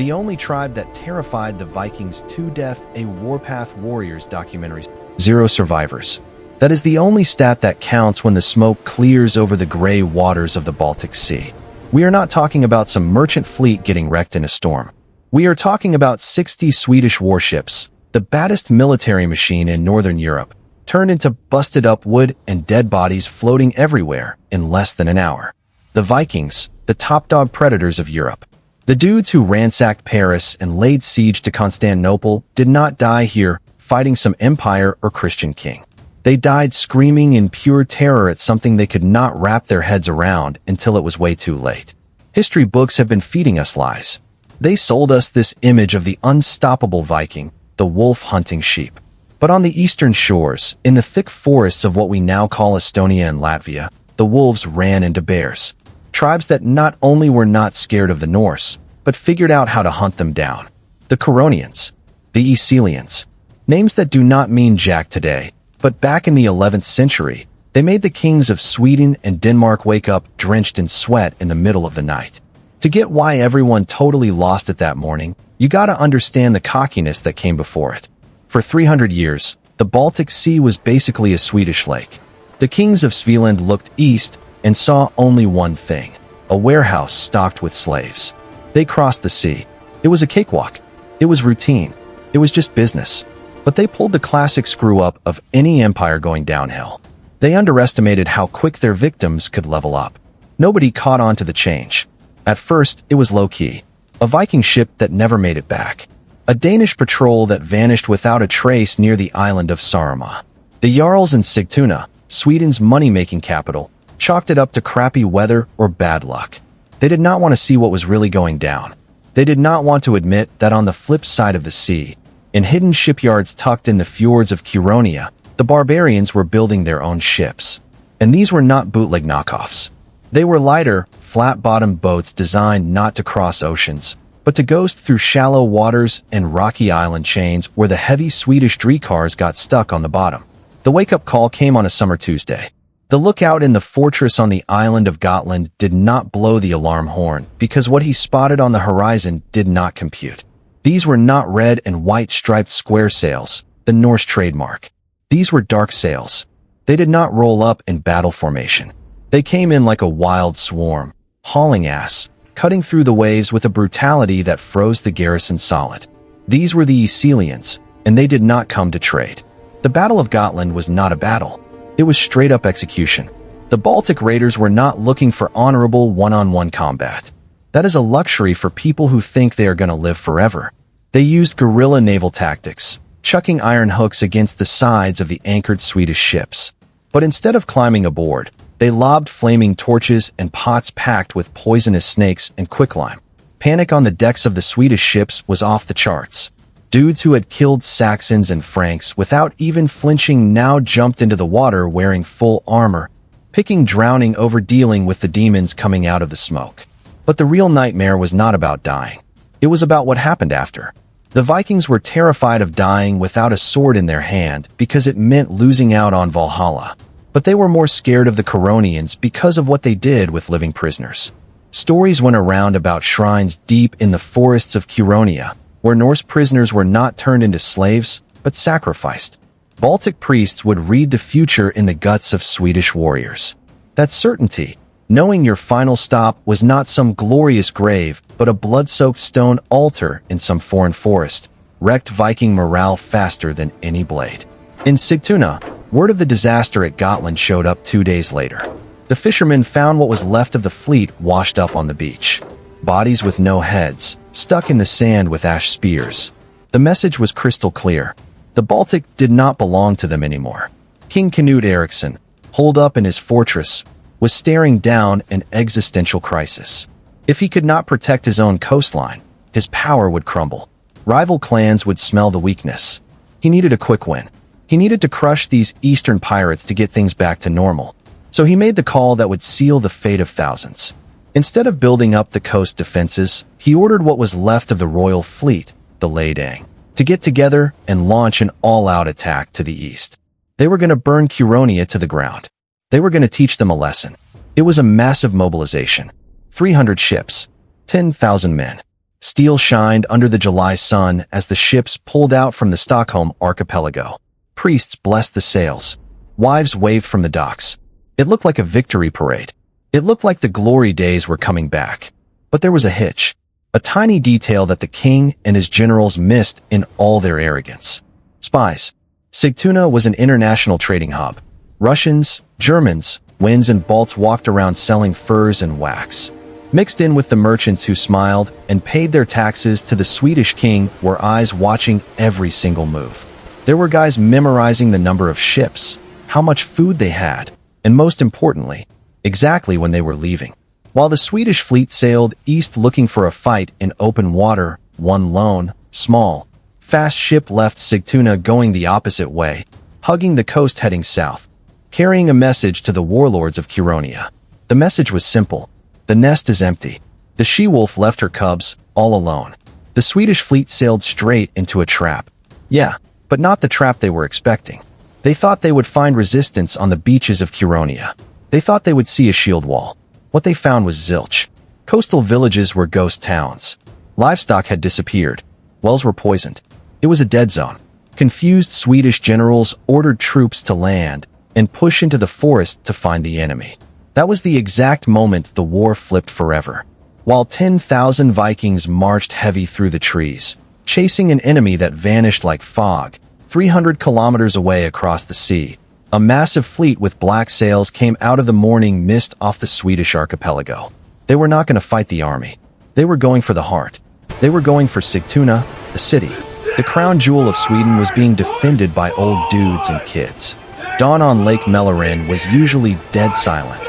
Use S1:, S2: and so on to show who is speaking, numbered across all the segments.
S1: the only tribe that terrified the Vikings to death. A Warpath Warriors documentary. 0 survivors. That is the only stat that counts when the smoke clears over the gray waters of the Baltic Sea. We are not talking about some merchant fleet getting wrecked in a storm. We are talking about 60 Swedish warships, the baddest military machine in Northern Europe, turned into busted-up wood and dead bodies floating everywhere in less than an hour. The Vikings, the top-dog predators of Europe. The dudes who ransacked Paris and laid siege to Constantinople did not die here fighting some empire or Christian king. They died screaming in pure terror at something they could not wrap their heads around until it was way too late. History books have been feeding us lies. They sold us this image of the unstoppable Viking, the wolf hunting sheep. But on the eastern shores, in the thick forests of what we now call Estonia and Latvia, the wolves ran into bears. Tribes that not only were not scared of the Norse, but figured out how to hunt them down. The Curonians, the Oeselians. Names that do not mean jack today, but back in the 11th century, they made the kings of Sweden and Denmark wake up drenched in sweat in the middle of the night. To get why everyone totally lost it that morning, you gotta understand the cockiness that came before it. For 300 years, the Baltic Sea was basically a Swedish lake. The kings of Svealand looked east and saw only one thing: a warehouse stocked with slaves. They crossed the sea. It was a cakewalk. It was routine. It was just business. But they pulled the classic screw-up of any empire going downhill. They underestimated how quick their victims could level up. Nobody caught on to the change. At first, it was low-key. A Viking ship that never made it back. A Danish patrol that vanished without a trace near the island of Saaremaa. The Jarls in Sigtuna, Sweden's money-making capital, chalked it up to crappy weather or bad luck. They did not want to see what was really going down. They did not want to admit that on the flip side of the sea, in hidden shipyards tucked in the fjords of Curonia, the barbarians were building their own ships. And these were not bootleg knockoffs. They were lighter, flat-bottomed boats designed not to cross oceans, but to ghost through shallow waters and rocky island chains where the heavy Swedish Dreekars got stuck on the bottom. The wake-up call came on a summer Tuesday. The lookout in the fortress on the island of Gotland did not blow the alarm horn because what he spotted on the horizon did not compute. These were not red and white striped square sails, the Norse trademark. These were dark sails. They did not roll up in battle formation. They came in like a wild swarm, hauling ass, cutting through the waves with a brutality that froze the garrison solid. These were the Oeselians, and they did not come to trade. The Battle of Gotland was not a battle. It was straight-up execution. The Baltic raiders were not looking for honorable one-on-one combat. That is a luxury for people who think they are going to live forever. They used guerrilla naval tactics, chucking iron hooks against the sides of the anchored Swedish ships. But instead of climbing aboard, they lobbed flaming torches and pots packed with poisonous snakes and quicklime. Panic on the decks of the Swedish ships was off the charts. Dudes who had killed Saxons and Franks without even flinching now jumped into the water wearing full armor, picking drowning over dealing with the demons coming out of the smoke. But the real nightmare was not about dying. It was about what happened after. The Vikings were terrified of dying without a sword in their hand because it meant losing out on Valhalla. But they were more scared of the Curonians because of what they did with living prisoners. Stories went around about shrines deep in the forests of Curonia, where Norse prisoners were not turned into slaves, but sacrificed. Baltic priests would read the future in the guts of Swedish warriors. That certainty, knowing your final stop was not some glorious grave, but a blood-soaked stone altar in some foreign forest, wrecked Viking morale faster than any blade. In Sigtuna, word of the disaster at Gotland showed up 2 days later. The fishermen found what was left of the fleet washed up on the beach. Bodies with no heads, stuck in the sand with ash spears. The message was crystal clear. The Baltic did not belong to them anymore. King Knut Eriksson, holed up in his fortress, was staring down an existential crisis. If he could not protect his own coastline, his power would crumble. Rival clans would smell the weakness. He needed a quick win. He needed to crush these eastern pirates to get things back to normal. So he made the call that would seal the fate of thousands. Instead of building up the coast defenses, he ordered what was left of the royal fleet, the Ladang, to get together and launch an all-out attack to the east. They were going to burn Curonia to the ground. They were going to teach them a lesson. It was a massive mobilization. 300 ships, 10,000 men. Steel shined under the July sun as the ships pulled out from the Stockholm archipelago. Priests blessed the sails. Wives waved from the docks. It looked like a victory parade. It looked like the glory days were coming back. But there was a hitch. A tiny detail that the king and his generals missed in all their arrogance. Spies. Sigtuna was an international trading hub. Russians, Germans, Wends and Balts walked around selling furs and wax. Mixed in with the merchants who smiled and paid their taxes to the Swedish king were eyes watching every single move. There were guys memorizing the number of ships, how much food they had, and most importantly, exactly when they were leaving. While the Swedish fleet sailed east looking for a fight in open water, one lone, small, fast ship left Sigtuna going the opposite way, hugging the coast heading south, carrying a message to the warlords of Curonia. The message was simple. The nest is empty. The she-wolf left her cubs, all alone. The Swedish fleet sailed straight into a trap. Yeah, but not the trap they were expecting. They thought they would find resistance on the beaches of Curonia. They thought they would see a shield wall. What they found was zilch. Coastal villages were ghost towns. Livestock had disappeared. Wells were poisoned. It was a dead zone. Confused Swedish generals ordered troops to land and push into the forest to find the enemy. That was the exact moment the war flipped forever. While 10,000 Vikings marched heavy through the trees, chasing an enemy that vanished like fog, 300 kilometers away across the sea, a massive fleet with black sails came out of the morning mist off the Swedish archipelago. They were not going to fight the army. They were going for the heart. They were going for Sigtuna, the city. The crown jewel of Sweden was being defended by old dudes and kids. Dawn on Lake Mälaren was usually dead silent.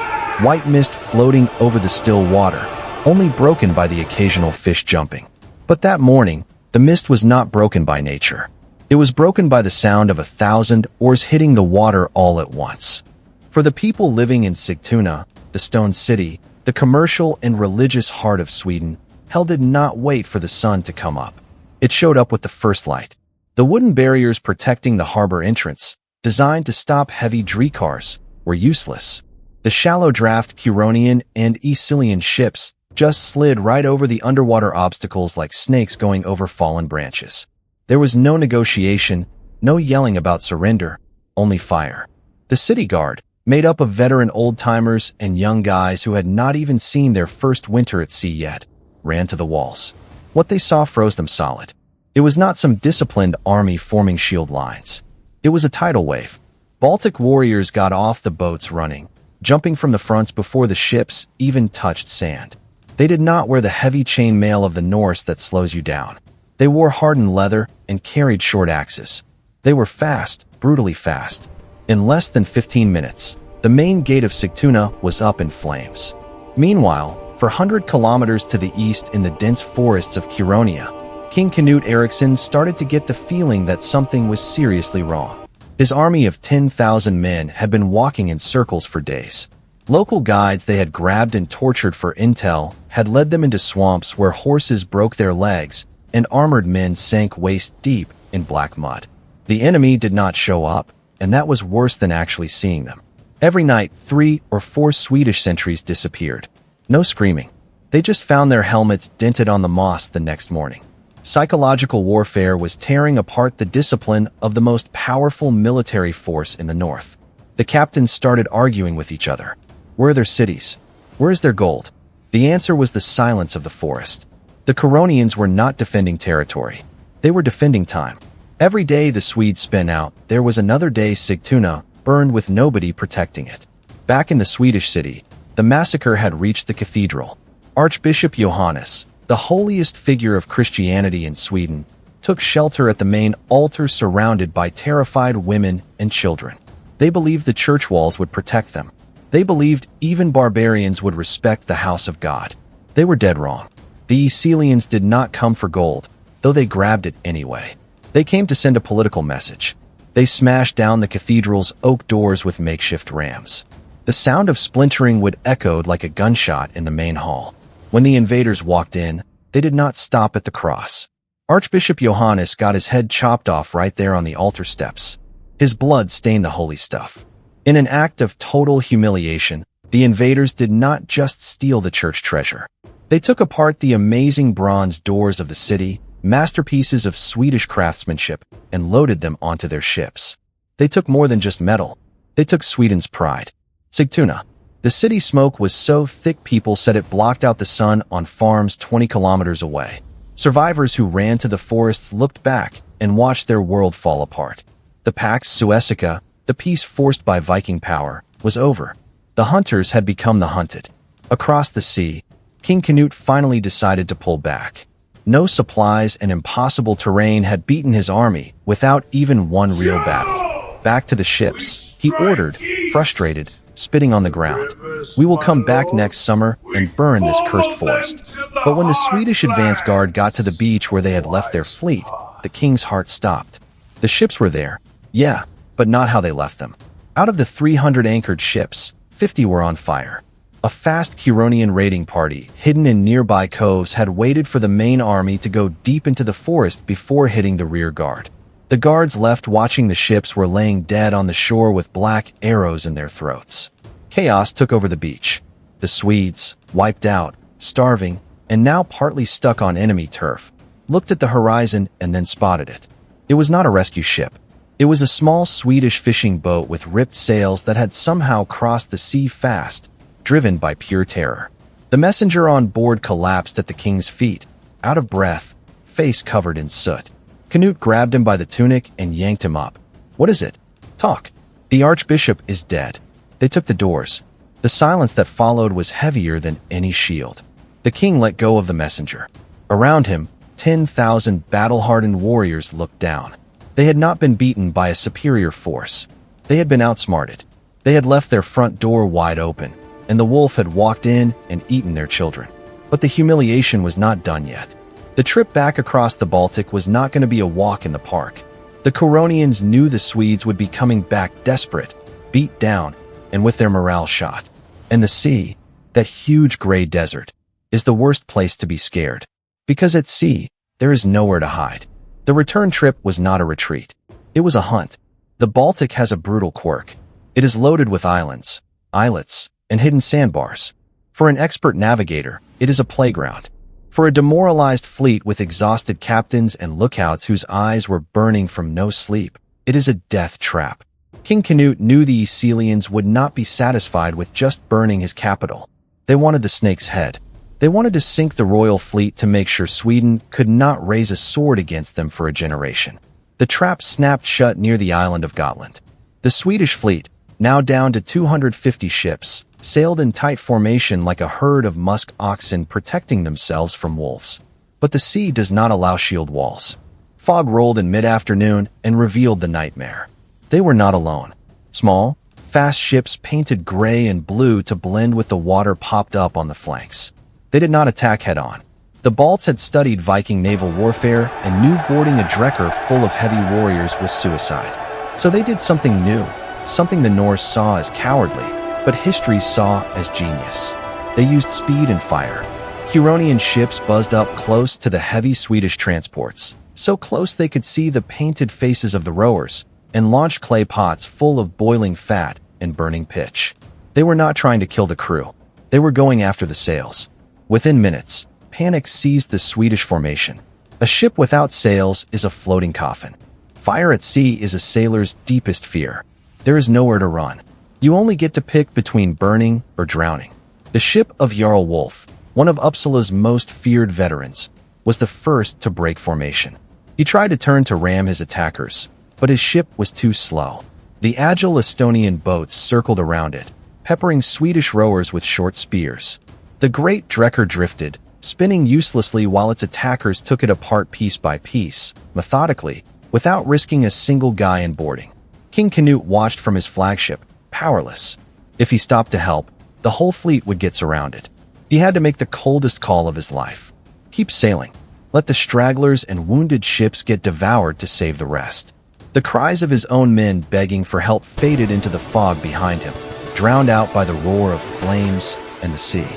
S1: White mist floating over the still water, only broken by the occasional fish jumping. But that morning, the mist was not broken by nature. It was broken by the sound of 1,000 oars hitting the water all at once. For the people living in Sigtuna, the stone city, the commercial and religious heart of Sweden, hell did not wait for the sun to come up. It showed up with the first light. The wooden barriers protecting the harbor entrance, designed to stop heavy drekars, were useless. The shallow draft Curonian and Oeselian ships just slid right over the underwater obstacles like snakes going over fallen branches. There was no negotiation, no yelling about surrender, only fire. The city guard, made up of veteran old-timers and young guys who had not even seen their first winter at sea yet, ran to the walls. What they saw froze them solid. It was not some disciplined army forming shield lines. It was a tidal wave. Baltic warriors got off the boats running, jumping from the fronts before the ships even touched sand. They did not wear the heavy chain mail of the Norse that slows you down. They wore hardened leather and carried short axes. They were fast, brutally fast. In less than 15 minutes, the main gate of Sigtuna was up in flames. Meanwhile, for 100 kilometers to the east in the dense forests of Curonia, King Knut Eriksson started to get the feeling that something was seriously wrong. His army of 10,000 men had been walking in circles for days. Local guides they had grabbed and tortured for intel had led them into swamps where horses broke their legs and armored men sank waist-deep in black mud. The enemy did not show up, and that was worse than actually seeing them. Every night, 3 or 4 Swedish sentries disappeared. No screaming. They just found their helmets dented on the moss the next morning. Psychological warfare was tearing apart the discipline of the most powerful military force in the north. The captains started arguing with each other. Where are their cities? Where is their gold? The answer was the silence of the forest. The Curonians were not defending territory. They were defending time. Every day the Swedes spun out, there was another day Sigtuna burned with nobody protecting it. Back in the Swedish city, the massacre had reached the cathedral. Archbishop Johannes, the holiest figure of Christianity in Sweden, took shelter at the main altar surrounded by terrified women and children. They believed the church walls would protect them. They believed even barbarians would respect the house of God. They were dead wrong. The Oeselians did not come for gold, though they grabbed it anyway. They came to send a political message. They smashed down the cathedral's oak doors with makeshift rams. The sound of splintering would echoed like a gunshot in the main hall. When the invaders walked in, they did not stop at the cross. Archbishop Johannes got his head chopped off right there on the altar steps. His blood stained the holy stuff. In an act of total humiliation, the invaders did not just steal the church treasure. They took apart the amazing bronze doors of the city, masterpieces of Swedish craftsmanship, and loaded them onto their ships. They took more than just metal. They took Sweden's pride. Sigtuna. The city smoke was so thick people said it blocked out the sun on farms 20 kilometers away. Survivors who ran to the forests looked back and watched their world fall apart. The Pax Suecica, the peace forced by Viking power, was over. The hunters had become the hunted. Across the sea, King Canute finally decided to pull back. No supplies and impossible terrain had beaten his army without even one real battle. Back to the ships, he ordered, frustrated, spitting on the ground. We will come back next summer and burn this cursed forest. But when the Swedish advance guard got to the beach where they had left their fleet, the king's heart stopped. The ships were there, yeah, but not how they left them. Out of the 300 anchored ships, 50 were on fire. A fast Curonian raiding party, hidden in nearby coves, had waited for the main army to go deep into the forest before hitting the rear guard. The guards left watching the ships were laying dead on the shore with black arrows in their throats. Chaos took over the beach. The Swedes, wiped out, starving, and now partly stuck on enemy turf, looked at the horizon and then spotted it. It was not a rescue ship. It was a small Swedish fishing boat with ripped sails that had somehow crossed the sea fast, driven by pure terror. The messenger on board collapsed at the king's feet, out of breath, face covered in soot. Canute grabbed him by the tunic and yanked him up. "What is it? Talk." "The archbishop is dead." They took the doors. The silence that followed was heavier than any shield. The king let go of the messenger. Around him, 10,000 battle-hardened warriors looked down. They had not been beaten by a superior force. They had been outsmarted. They had left their front door wide open, and the wolf had walked in and eaten their children. But the humiliation was not done yet. The trip back across the Baltic was not going to be a walk in the park. The Curonians knew the Swedes would be coming back desperate, beat down, and with their morale shot. And the sea, that huge gray desert, is the worst place to be scared. Because at sea, there is nowhere to hide. The return trip was not a retreat. It was a hunt. The Baltic has a brutal quirk. It is loaded with islands, islets, and hidden sandbars. For an expert navigator, it is a playground. For a demoralized fleet with exhausted captains and lookouts whose eyes were burning from no sleep, it is a death trap. King Canute knew the Oeselians would not be satisfied with just burning his capital. They wanted the snake's head. They wanted to sink the royal fleet to make sure Sweden could not raise a sword against them for a generation. The trap snapped shut near the island of Gotland. The Swedish fleet, now down to 250 ships, sailed in tight formation like a herd of musk oxen protecting themselves from wolves. But the sea does not allow shield walls. Fog rolled in mid-afternoon and revealed the nightmare. They were not alone. Small, fast ships painted gray and blue to blend with the water popped up on the flanks. They did not attack head-on. The Balts had studied Viking naval warfare and knew boarding a drekker full of heavy warriors was suicide. So they did something new, something the Norse saw as cowardly, but history saw as genius. They used speed and fire. Curonian ships buzzed up close to the heavy Swedish transports, so close they could see the painted faces of the rowers, and launched clay pots full of boiling fat and burning pitch. They were not trying to kill the crew. They were going after the sails. Within minutes, panic seized the Swedish formation. A ship without sails is a floating coffin. Fire at sea is a sailor's deepest fear. There is nowhere to run. You only get to pick between burning or drowning. The ship of Jarl Wolf, one of Uppsala's most feared veterans, was the first to break formation. He tried to turn to ram his attackers, but his ship was too slow. The agile Estonian boats circled around it, peppering Swedish rowers with short spears. The great drekker drifted, spinning uselessly while its attackers took it apart piece by piece, methodically, without risking a single guy in boarding. King Canute watched from his flagship, powerless. If he stopped to help, the whole fleet would get surrounded. He had to make the coldest call of his life. Keep sailing. Let the stragglers and wounded ships get devoured to save the rest. The cries of his own men begging for help faded into the fog behind him, drowned out by the roar of flames and the sea.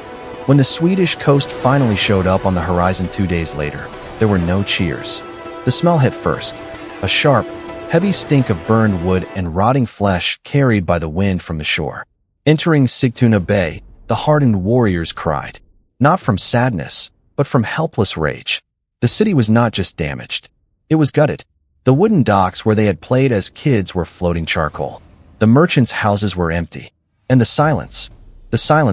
S1: When the Swedish coast finally showed up on the horizon 2 days later, there were no cheers. The smell hit first. A sharp, heavy stink of burned wood and rotting flesh carried by the wind from the shore. Entering Sigtuna Bay, the hardened warriors cried. Not from sadness, but from helpless rage. The city was not just damaged. It was gutted. The wooden docks where they had played as kids were floating charcoal. The merchants' houses were empty. And the silence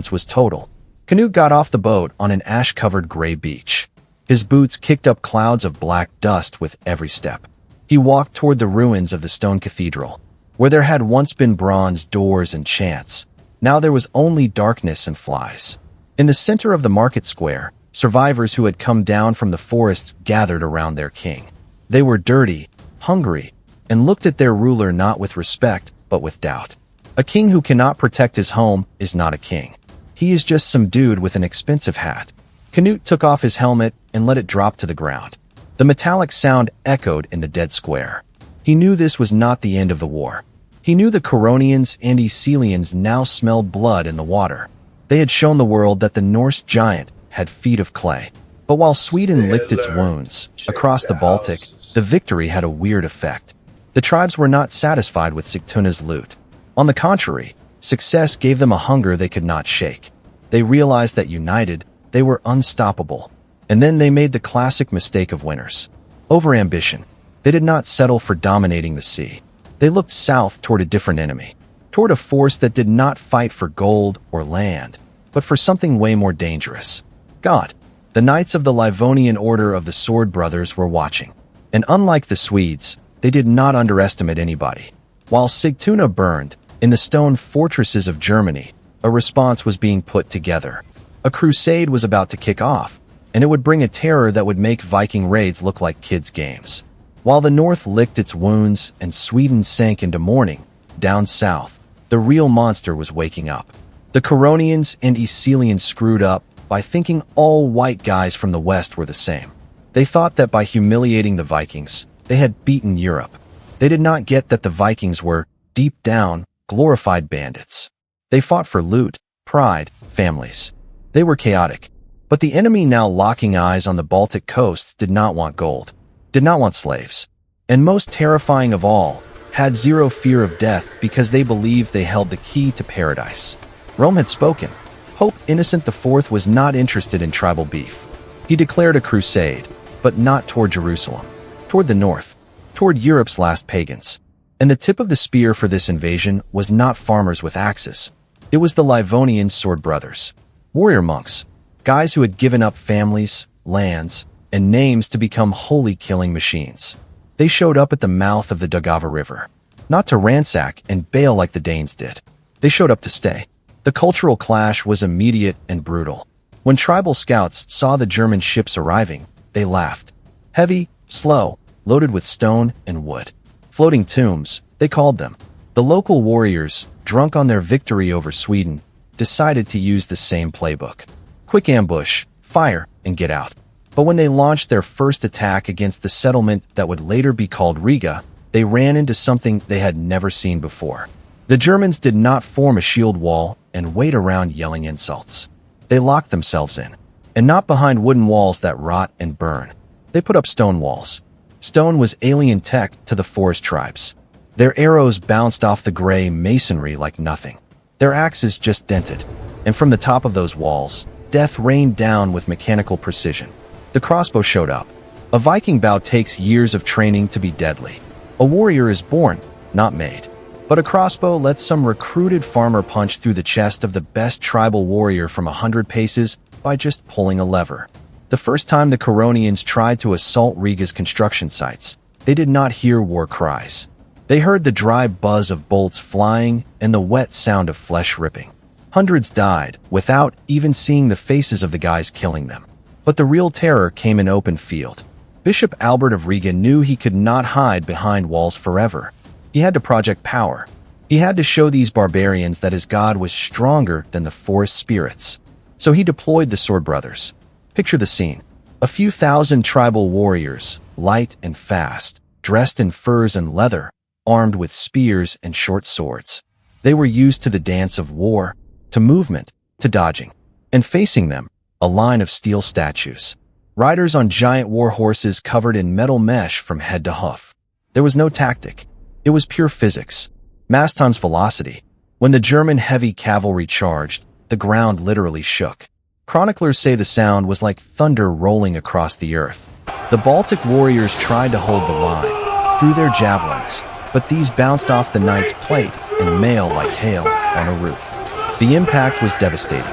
S1: was total. Canute got off the boat on an ash-covered gray beach. His boots kicked up clouds of black dust with every step. He walked toward the ruins of the stone cathedral, where there had once been bronze doors and chants. Now there was only darkness and flies. In the center of the market square, survivors who had come down from the forests gathered around their king. They were dirty, hungry, and looked at their ruler not with respect, but with doubt. A king who cannot protect his home is not a king. He is just some dude with an expensive hat. Canute took off his helmet and let it drop to the ground. The metallic sound echoed in the dead square. He knew this was not the end of the war. He knew the Curonians and Oeselians now smelled blood in the water. They had shown the world that the Norse giant had feet of clay. But while Sweden licked its wounds across the Baltic, the victory had a weird effect. The tribes were not satisfied with Sigtuna's loot. On the contrary, success gave them a hunger they could not shake. They realized that united, they were unstoppable. And then they made the classic mistake of winners. Overambition. They did not settle for dominating the sea. They looked south toward a different enemy, toward a force that did not fight for gold or land, but for something way more dangerous. God. The Knights of the Livonian Order of the Sword Brothers were watching. And unlike the Swedes, they did not underestimate anybody. While Sigtuna burned, in the stone fortresses of Germany, a response was being put together. A crusade was about to kick off, and it would bring a terror that would make Viking raids look like kids' games. While the North licked its wounds and Sweden sank into mourning, down south, the real monster was waking up. The Curonians and Oeselians screwed up by thinking all white guys from the West were the same. They thought that by humiliating the Vikings, they had beaten Europe. They did not get that the Vikings were, deep down, glorified bandits. They fought for loot, pride, families. They were chaotic. But the enemy now locking eyes on the Baltic coasts did not want gold, did not want slaves. And most terrifying of all, had zero fear of death because they believed they held the key to paradise. Rome had spoken. Pope Innocent IV was not interested in tribal beef. He declared a crusade, but not toward Jerusalem, toward the north, toward Europe's last pagans. And the tip of the spear for this invasion was not farmers with axes. It was the Livonian sword brothers, warrior monks, guys who had given up families, lands, and names to become holy killing machines. They showed up at the mouth of the Daugava River, not to ransack and bail like the Danes did. They showed up to stay. The cultural clash was immediate and brutal. When tribal scouts saw the German ships arriving, they laughed. Heavy, slow, loaded with stone and wood. Floating tombs, they called them. The local warriors, drunk on their victory over Sweden, decided to use the same playbook. Quick ambush, fire, and get out. But when they launched their first attack against the settlement that would later be called Riga, they ran into something they had never seen before. The Germans did not form a shield wall and wait around yelling insults. They locked themselves in, and not behind wooden walls that rot and burn. They put up stone walls. Stone was alien tech to the forest tribes. Their arrows bounced off the gray masonry like nothing. Their axes just dented, and from the top of those walls, death rained down with mechanical precision. The crossbow showed up. A Viking bow takes years of training to be deadly. A warrior is born, not made. But a crossbow lets some recruited farmer punch through the chest of the best tribal warrior from 100 paces by just pulling a lever. The first time the Curonians tried to assault Riga's construction sites, they did not hear war cries. They heard the dry buzz of bolts flying and the wet sound of flesh ripping. Hundreds died without even seeing the faces of the guys killing them. But the real terror came in open field. Bishop Albert of Riga knew he could not hide behind walls forever. He had to project power. He had to show these barbarians that his god was stronger than the forest spirits. So he deployed the Sword Brothers. Picture the scene. A few thousand tribal warriors, light and fast, dressed in furs and leather, armed with spears and short swords. They were used to the dance of war, to movement, to dodging. And facing them, a line of steel statues. Riders on giant war horses covered in metal mesh from head to hoof. There was no tactic. It was pure physics. Mass tons velocity. When the German heavy cavalry charged, the ground literally shook. Chroniclers say the sound was like thunder rolling across the earth. The Baltic warriors tried to hold the line, threw their javelins, but these bounced off the knight's plate and mail like hail on a roof. The impact was devastating.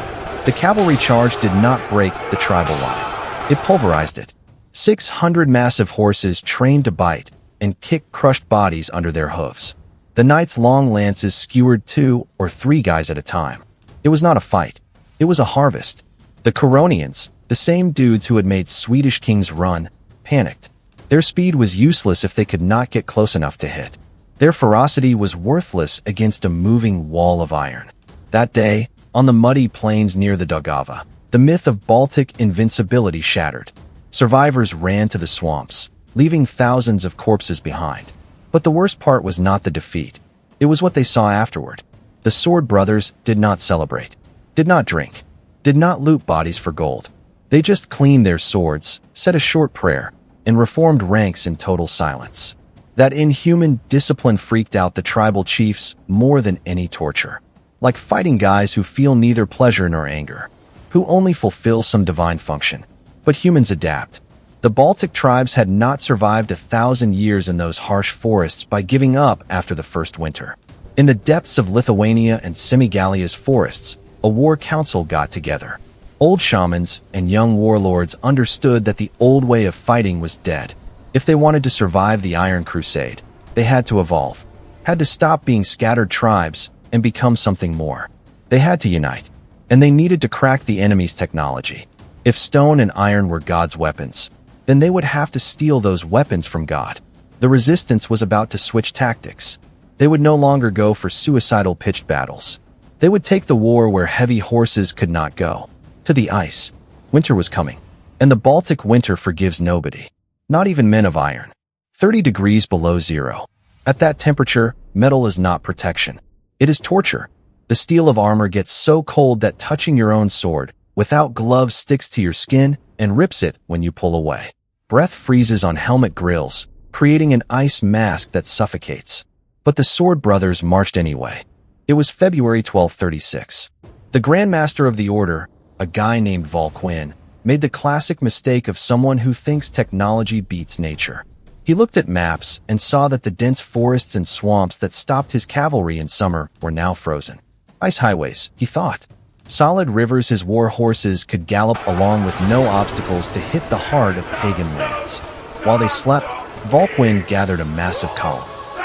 S1: The cavalry charge did not break the tribal line. It pulverized it. 600 massive horses trained to bite and kick crushed bodies under their hoofs. The knights' long lances skewered 2 or 3 guys at a time. It was not a fight. It was a harvest. The Curonians, the same dudes who had made Swedish kings run, panicked. Their speed was useless if they could not get close enough to hit. Their ferocity was worthless against a moving wall of iron. That day, on the muddy plains near the Daugava, the myth of Baltic invincibility shattered. Survivors ran to the swamps, leaving thousands of corpses behind. But the worst part was not the defeat. It was what they saw afterward. The Sword Brothers did not celebrate, did not drink, did not loot bodies for gold. They just cleaned their swords, said a short prayer, and reformed ranks in total silence. That inhuman discipline freaked out the tribal chiefs more than any torture. Like fighting guys who feel neither pleasure nor anger, who only fulfill some divine function. But humans adapt. The Baltic tribes had not survived 1,000 years in those harsh forests by giving up after the first winter. In the depths of Lithuania and Semigalia's forests, a war council got together. Old shamans and young warlords understood that the old way of fighting was dead. If they wanted to survive the Iron Crusade, they had to evolve, had to stop being scattered tribes and become something more. They had to unite, and they needed to crack the enemy's technology. If stone and iron were God's weapons, then they would have to steal those weapons from God. The resistance was about to switch tactics. They would no longer go for suicidal pitched battles. They would take the war where heavy horses could not go, to the ice. Winter was coming, and the Baltic winter forgives nobody, not even men of iron. 30 degrees below zero. At that temperature, metal is not protection. It is torture. The steel of armor gets so cold that touching your own sword without gloves sticks to your skin and rips it when you pull away. Breath freezes on helmet grills, creating an ice mask that suffocates. But the Sword Brothers marched anyway. It was February 1236. The Grand Master of the Order, a guy named Volquin, made the classic mistake of someone who thinks technology beats nature. He looked at maps and saw that the dense forests and swamps that stopped his cavalry in summer were now frozen. Ice highways, he thought. Solid rivers his war horses could gallop along with no obstacles to hit the heart of pagan lands. While they slept, Volquin gathered a massive column.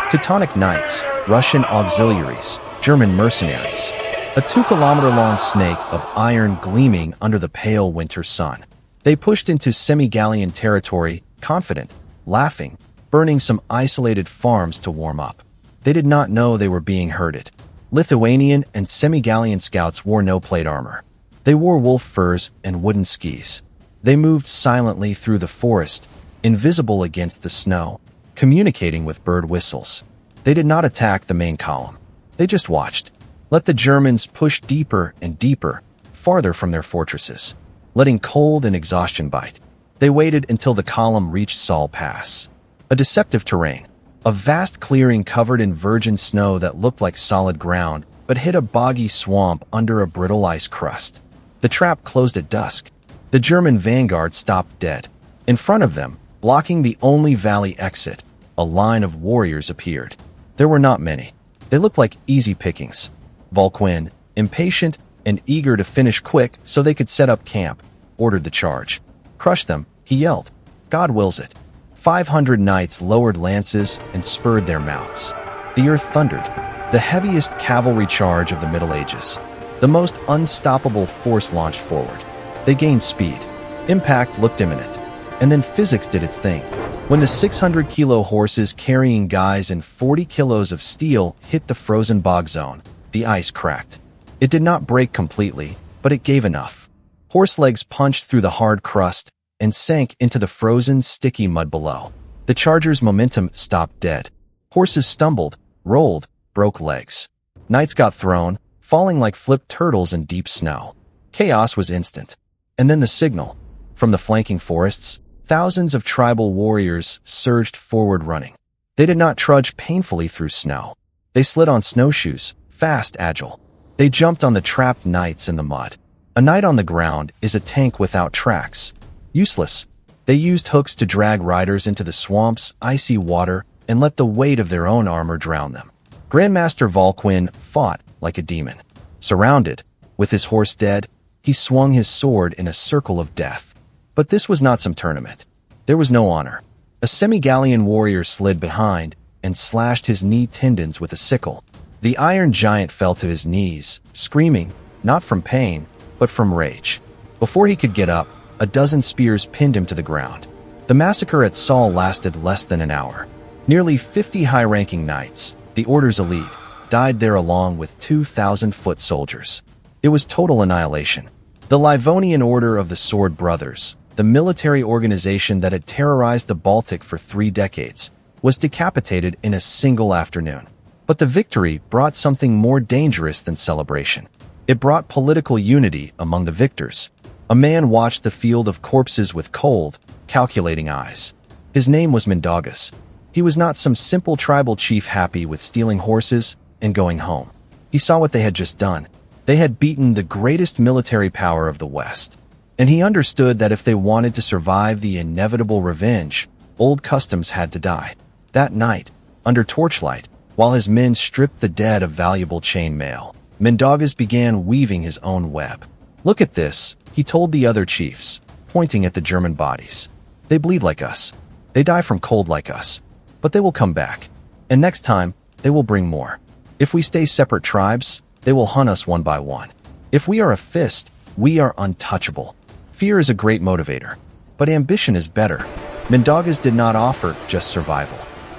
S1: Teutonic knights, Russian auxiliaries, German mercenaries. A 2-kilometer-long snake of iron gleaming under the pale winter sun. They pushed into Semigalian territory, confident, laughing, burning some isolated farms to warm up. They did not know they were being herded. Lithuanian and Semigalian scouts wore no plate armor. They wore wolf furs and wooden skis. They moved silently through the forest, invisible against the snow, communicating with bird whistles. They did not attack the main column. They just watched. Let the Germans push deeper and deeper, farther from their fortresses, letting cold and exhaustion bite. They waited until the column reached Saul Pass, a deceptive terrain, a vast clearing covered in virgin snow that looked like solid ground, but hid a boggy swamp under a brittle ice crust. The trap closed at dusk. The German vanguard stopped dead. In front of them, blocking the only valley exit, a line of warriors appeared. There were not many. They looked like easy pickings. Volquin, impatient and eager to finish quick so they could set up camp, ordered the charge. Crush them, he yelled. God wills it. 500 knights lowered lances and spurred their mounts. The earth thundered, the heaviest cavalry charge of the Middle Ages. The most unstoppable force launched forward. They gained speed. Impact looked imminent. And then physics did its thing. When the 600-kilo horses carrying guys and 40 kilos of steel hit the frozen bog zone, the ice cracked. It did not break completely, but it gave enough. Horse legs punched through the hard crust and sank into the frozen, sticky mud below. The charger's momentum stopped dead. Horses stumbled, rolled, broke legs. Knights got thrown, falling like flipped turtles in deep snow. Chaos was instant. And then the signal. From the flanking forests, thousands of tribal warriors surged forward running. They did not trudge painfully through snow. They slid on snowshoes, fast, agile. They jumped on the trapped knights in the mud. A knight on the ground is a tank without tracks. Useless. They used hooks to drag riders into the swamp's icy water and let the weight of their own armor drown them. Grandmaster Volquin fought like a demon. Surrounded, with his horse dead, he swung his sword in a circle of death. But this was not some tournament. There was no honor. A semi-Gallian warrior slid behind and slashed his knee tendons with a sickle. The iron giant fell to his knees, screaming, not from pain, but from rage. Before he could get up, a dozen spears pinned him to the ground. The massacre at Saul lasted less than an hour. Nearly 50 high-ranking knights, the Order's elite, died there along with 2,000 foot soldiers. It was total annihilation. The Livonian Order of the Sword Brothers, the military organization that had terrorized the Baltic for 3 decades, was decapitated in a single afternoon. But the victory brought something more dangerous than celebration. It brought political unity among the victors. A man watched the field of corpses with cold, calculating eyes. His name was Mindaugas. He was not some simple tribal chief happy with stealing horses and going home. He saw what they had just done. They had beaten the greatest military power of the West. And he understood that if they wanted to survive the inevitable revenge, old customs had to die. That night, under torchlight, while his men stripped the dead of valuable chain mail, Mindaugas began weaving his own web. "Look at this," he told the other chiefs, pointing at the German bodies. "They bleed like us. They die from cold like us. But they will come back. And next time, they will bring more. If we stay separate tribes, they will hunt us one by one. If we are a fist, we are untouchable." Fear is a great motivator, but ambition is better. Mindaugas did not offer just survival.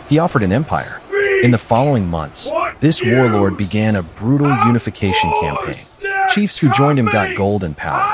S1: He offered an empire. In the following months, this warlord began a brutal unification campaign. Chiefs who joined him got gold and power.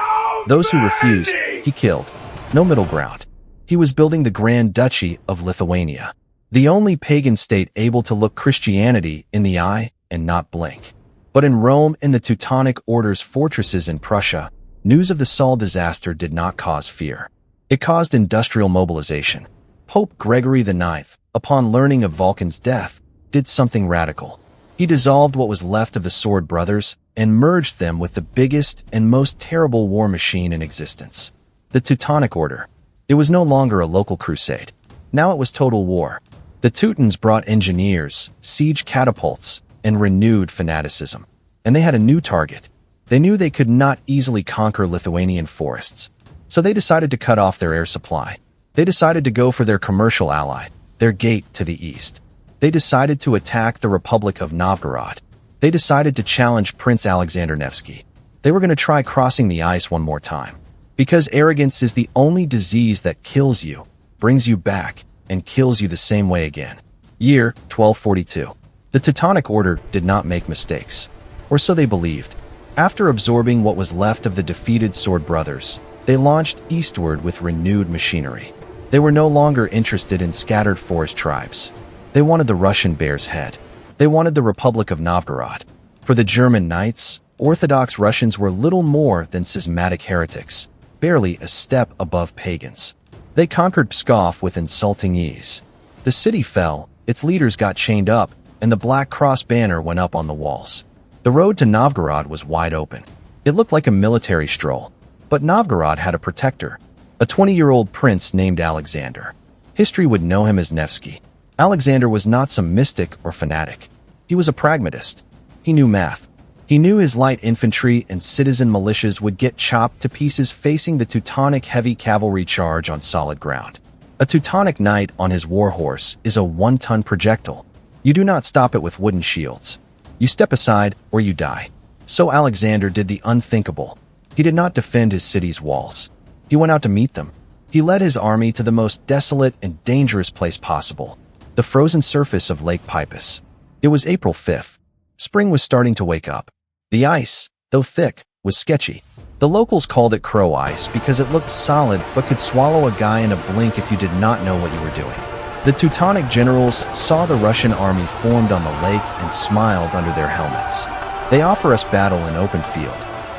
S1: Those who refused, he killed. No middle ground. He was building the Grand Duchy of Lithuania, the only pagan state able to look Christianity in the eye and not blink. But in Rome and the Teutonic Order's fortresses in Prussia, news of the Saul disaster did not cause fear. It caused industrial mobilization. Pope Gregory IX, upon learning of Vulcan's death, did something radical. He dissolved what was left of the Sword Brothers and merged them with the biggest and most terrible war machine in existence, the Teutonic Order. It was no longer a local crusade. Now it was total war. The Teutons brought engineers, siege catapults, and renewed fanaticism. And they had a new target. They knew they could not easily conquer Lithuanian forests. So they decided to cut off their air supply. They decided to go for their commercial ally, their gate to the east. They decided to attack the Republic of Novgorod. They decided to challenge Prince Alexander Nevsky. They were going to try crossing the ice one more time. Because arrogance is the only disease that kills you, brings you back, and kills you the same way again. Year 1242. The Teutonic Order did not make mistakes. Or so they believed. After absorbing what was left of the defeated Sword Brothers, they launched eastward with renewed machinery. They were no longer interested in scattered forest tribes. They wanted the Russian bear's head. They wanted the Republic of Novgorod. For the German knights, Orthodox Russians were little more than schismatic heretics, barely a step above pagans. They conquered Pskov with insulting ease. The city fell, its leaders got chained up, and the Black Cross banner went up on the walls. The road to Novgorod was wide open. It looked like a military stroll. But Novgorod had a protector, a 20-year-old prince named Alexander. History would know him as Nevsky. Alexander was not some mystic or fanatic. He was a pragmatist. He knew math. He knew his light infantry and citizen militias would get chopped to pieces facing the Teutonic heavy cavalry charge on solid ground. A Teutonic knight on his warhorse is a 1-ton projectile. You do not stop it with wooden shields. You step aside or you die. So Alexander did the unthinkable. He did not defend his city's walls. He went out to meet them. He led his army to the most desolate and dangerous place possible, the frozen surface of Lake Peipus. It was April 5th. Spring was starting to wake up. The ice, though thick, was sketchy. The locals called it crow ice because it looked solid but could swallow a guy in a blink if you did not know what you were doing. The Teutonic generals saw the Russian army formed on the lake and smiled under their helmets. They offer us battle in open field,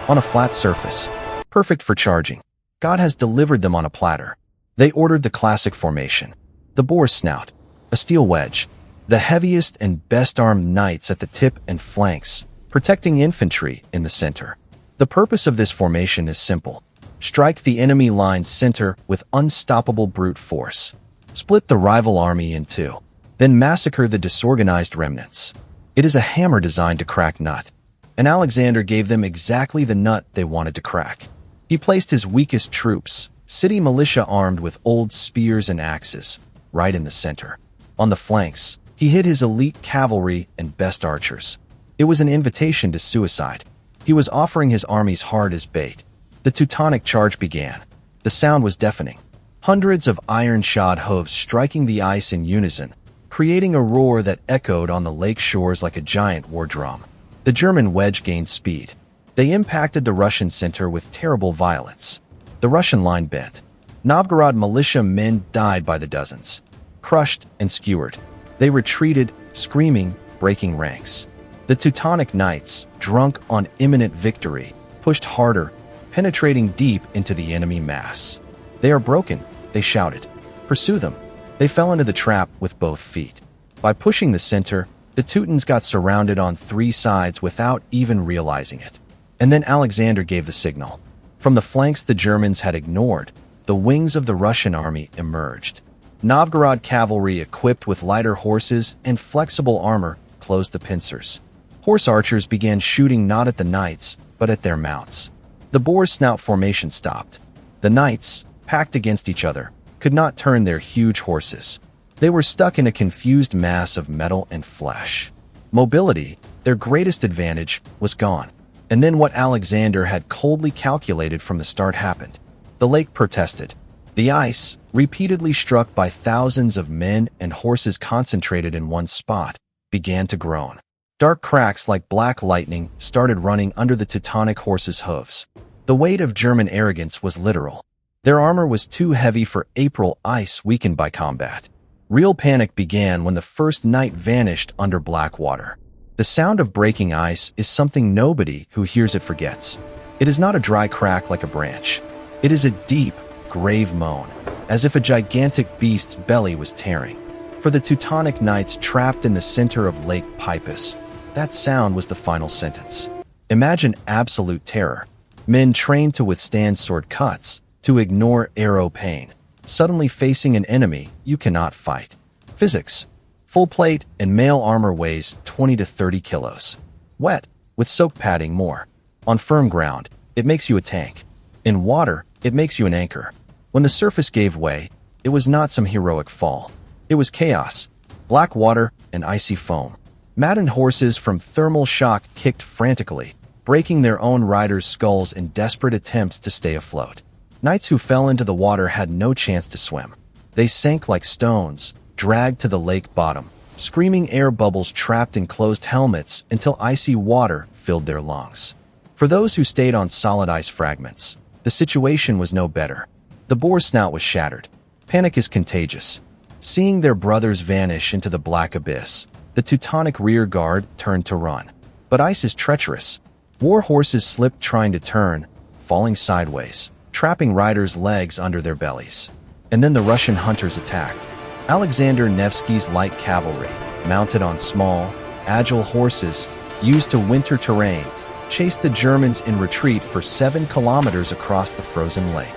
S1: on a flat surface, perfect for charging. God has delivered them on a platter. They ordered the classic formation, the boar's snout, a steel wedge, the heaviest and best-armed knights at the tip and flanks, protecting infantry in the center. The purpose of this formation is simple. Strike the enemy line's center with unstoppable brute force. Split the rival army in two. Then massacre the disorganized remnants. It is a hammer designed to crack nut. And Alexander gave them exactly the nut they wanted to crack. He placed his weakest troops, city militia armed with old spears and axes, right in the center. On the flanks, he hid his elite cavalry and best archers. It was an invitation to suicide. He was offering his armies hard as bait. The Teutonic charge began. The sound was deafening. Hundreds of iron-shod hooves striking the ice in unison, creating a roar that echoed on the lake shores like a giant war drum. The German wedge gained speed. They impacted the Russian center with terrible violence. The Russian line bent. Novgorod militia men died by the dozens. Crushed and skewered, they retreated, screaming, breaking ranks. The Teutonic knights, drunk on imminent victory, pushed harder, penetrating deep into the enemy mass. "They are broken," they shouted. "Pursue them." They fell into the trap with both feet. By pushing the center, the Teutons got surrounded on three sides without even realizing it. And then Alexander gave the signal. From the flanks the Germans had ignored, the wings of the Russian army emerged. Novgorod cavalry equipped with lighter horses and flexible armor closed the pincers. Horse archers began shooting not at the knights, but at their mounts. The boar's snout formation stopped. The knights, packed against each other, could not turn their huge horses. They were stuck in a confused mass of metal and flesh. Mobility, their greatest advantage, was gone. And then what Alexander had coldly calculated from the start happened. The lake protested. The ice, repeatedly struck by thousands of men and horses concentrated in one spot, began to groan. Dark cracks like black lightning started running under the Teutonic horses' hooves. The weight of German arrogance was literal. Their armor was too heavy for April ice weakened by combat. Real panic began when the first knight vanished under black water. The sound of breaking ice is something nobody who hears it forgets. It is not a dry crack like a branch. It is a deep, grave moan, as if a gigantic beast's belly was tearing. For the Teutonic knights trapped in the center of Lake Peipus, that sound was the final sentence. Imagine absolute terror. Men trained to withstand sword cuts, to ignore arrow pain, suddenly facing an enemy you cannot fight. Physics. Full plate and mail armor weighs 20 to 30 kilos. Wet, with soak padding more. On firm ground, it makes you a tank. In water, it makes you an anchor. When the surface gave way, it was not some heroic fall. It was chaos, black water, and icy foam. Maddened horses from thermal shock kicked frantically, breaking their own riders' skulls in desperate attempts to stay afloat. Knights who fell into the water had no chance to swim. They sank like stones, dragged to the lake bottom, screaming air bubbles trapped in closed helmets until icy water filled their lungs. For those who stayed on solid ice fragments, the situation was no better. The boar's snout was shattered. Panic is contagious. Seeing their brothers vanish into the black abyss, the Teutonic rear guard turned to run. But ice is treacherous. War horses slipped trying to turn, falling sideways, trapping riders' legs under their bellies. And then the Russian hunters attacked. Alexander Nevsky's light cavalry, mounted on small, agile horses used to winter terrain, chased the Germans in retreat for 7 kilometers across the frozen lake.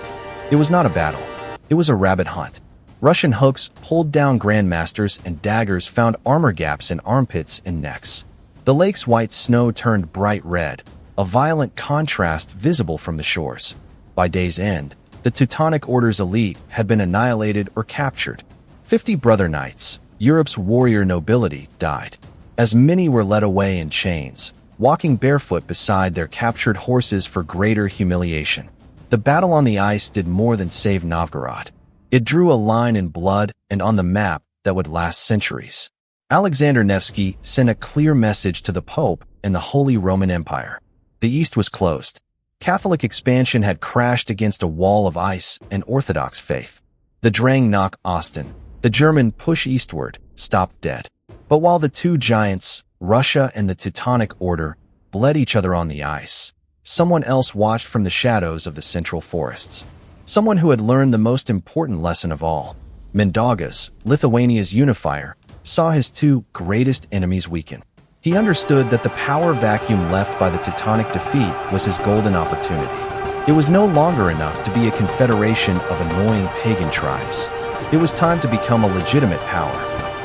S1: It was not a battle. It was a rabbit hunt. Russian hooks pulled down grandmasters and daggers found armor gaps in armpits and necks. The lake's white snow turned bright red, a violent contrast visible from the shores. By day's end, the Teutonic Order's elite had been annihilated or captured. 50 brother knights, Europe's warrior nobility, died. As many were led away in chains, walking barefoot beside their captured horses for greater humiliation. The battle on the ice did more than save Novgorod. It drew a line in blood and on the map that would last centuries. Alexander Nevsky sent a clear message to the Pope and the Holy Roman Empire. The East was closed. Catholic expansion had crashed against a wall of ice and Orthodox faith. The Drang nach Osten, the German push eastward, stopped dead. But while the two giants, Russia and the Teutonic Order, bled each other on the ice, someone else watched from the shadows of the central forests. Someone who had learned the most important lesson of all. Mindaugas, Lithuania's unifier, saw his two greatest enemies weaken. He understood that the power vacuum left by the Teutonic defeat was his golden opportunity. It was no longer enough to be a confederation of annoying pagan tribes. It was time to become a legitimate power.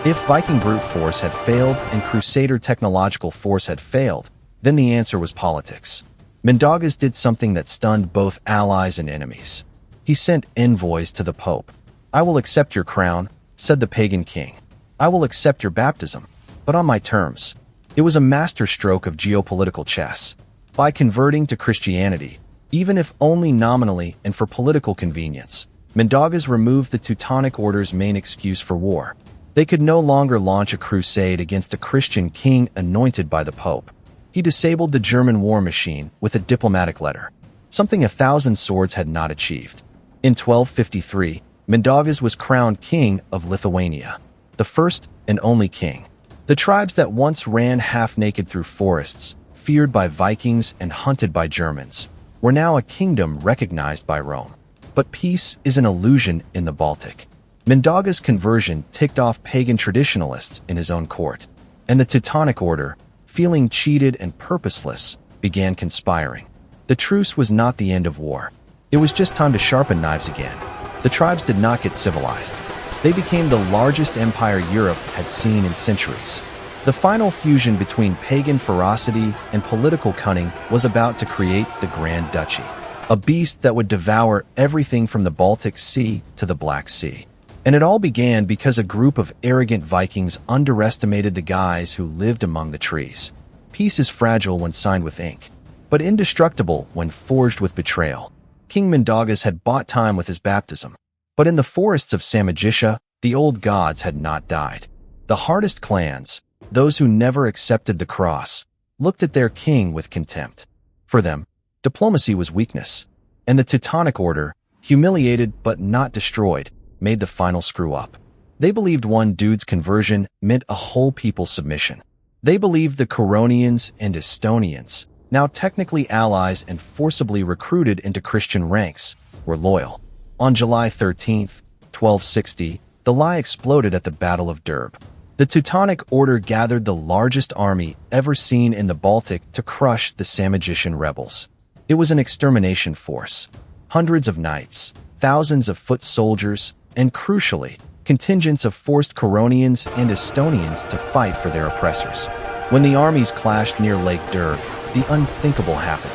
S1: If Viking brute force had failed and Crusader technological force had failed, then the answer was politics. Mindaugas did something that stunned both allies and enemies. He sent envoys to the Pope. "I will accept your crown," said the pagan king. "I will accept your baptism, but on my terms." It was a masterstroke of geopolitical chess. By converting to Christianity, even if only nominally and for political convenience, Mindaugas removed the Teutonic Order's main excuse for war. They could no longer launch a crusade against a Christian king anointed by the Pope. He disabled the German war machine with a diplomatic letter, something 1,000 swords had not achieved. In 1253, Mindaugas was crowned king of Lithuania, the first and only king. The tribes that once ran half-naked through forests, feared by Vikings and hunted by Germans, were now a kingdom recognized by Rome. But peace is an illusion in the Baltic. Mindaugas' conversion ticked off pagan traditionalists in his own court, and the Teutonic Order, feeling cheated and purposeless, began conspiring. The truce was not the end of war. It was just time to sharpen knives again. The tribes did not get civilized. They became the largest empire Europe had seen in centuries. The final fusion between pagan ferocity and political cunning was about to create the Grand Duchy, a beast that would devour everything from the Baltic Sea to the Black Sea. And it all began because a group of arrogant Vikings underestimated the guys who lived among the trees. Peace is fragile when signed with ink, but indestructible when forged with betrayal. King Mindaugas had bought time with his baptism, but in the forests of Samagisha, the old gods had not died. The hardest clans, those who never accepted the cross, looked at their king with contempt. For them, diplomacy was weakness, and the Teutonic Order, humiliated but not destroyed, made the final screw-up. They believed one dude's conversion meant a whole people's submission. They believed the Curonians and Oeselians, now technically allies and forcibly recruited into Christian ranks, were loyal. On July 13, 1260, the lie exploded at the Battle of Derb. The Teutonic Order gathered the largest army ever seen in the Baltic to crush the Samogitian rebels. It was an extermination force. Hundreds of knights, thousands of foot soldiers, and crucially, contingents of forced Curonians and Oeselians to fight for their oppressors. When the armies clashed near Lake Derb, the unthinkable happened.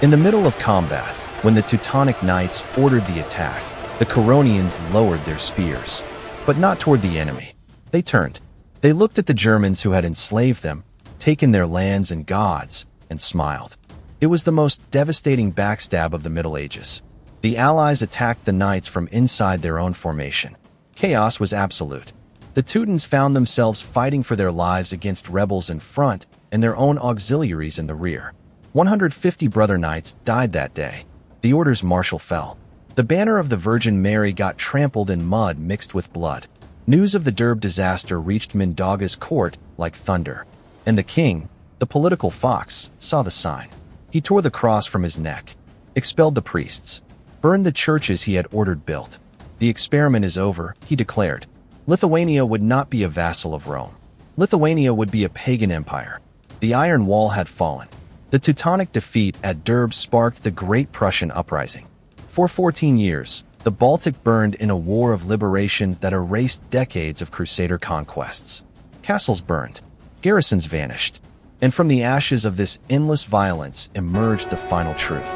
S1: In the middle of combat, when the Teutonic knights ordered the attack, the Curonians lowered their spears. But not toward the enemy. They turned. They looked at the Germans who had enslaved them, taken their lands and gods, and smiled. It was the most devastating backstab of the Middle Ages. The Allies attacked the knights from inside their own formation. Chaos was absolute. The Teutons found themselves fighting for their lives against rebels in front and their own auxiliaries in the rear. 150 brother knights died that day. The order's marshal fell. The banner of the Virgin Mary got trampled in mud mixed with blood. News of the Derb disaster reached Mindaugas' court like thunder. And the king, the political fox, saw the sign. He tore the cross from his neck, expelled the priests, burned the churches he had ordered built. The experiment is over, he declared. Lithuania would not be a vassal of Rome. Lithuania would be a pagan empire. The Iron Wall had fallen. The Teutonic defeat at Derb sparked the Great Prussian Uprising. For 14 years, the Baltic burned in a war of liberation that erased decades of Crusader conquests. Castles burned. Garrisons vanished. And from the ashes of this endless violence emerged the final truth.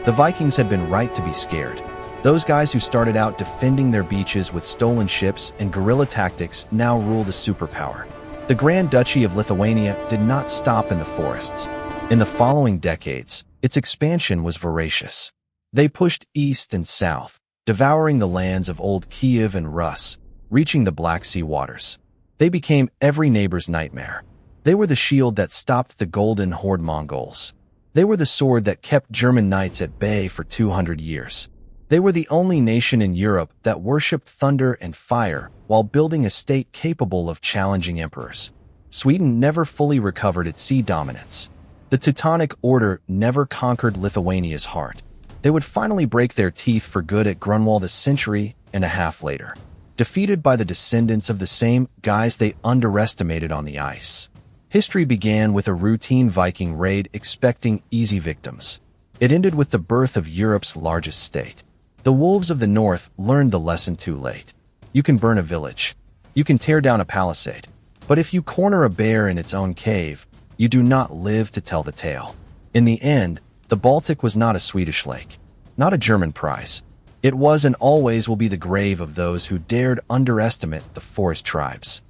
S1: The Vikings had been right to be scared. Those guys who started out defending their beaches with stolen ships and guerrilla tactics now ruled a superpower. The Grand Duchy of Lithuania did not stop in the forests. In the following decades, its expansion was voracious. They pushed east and south, devouring the lands of Old Kiev and Rus, reaching the Black Sea waters. They became every neighbor's nightmare. They were the shield that stopped the Golden Horde Mongols. They were the sword that kept German knights at bay for 200 years. They were the only nation in Europe that worshipped thunder and fire while building a state capable of challenging emperors. Sweden never fully recovered its sea dominance. The Teutonic Order never conquered Lithuania's heart. They would finally break their teeth for good at Grunwald a century and a half later, defeated by the descendants of the same guys they underestimated on the ice. History began with a routine Viking raid expecting easy victims. It ended with the birth of Europe's largest state. The wolves of the north learned the lesson too late. You can burn a village. You can tear down a palisade. But if you corner a bear in its own cave, you do not live to tell the tale. In the end, the Baltic was not a Swedish lake, not a German prize. It was and always will be the grave of those who dared underestimate the forest tribes.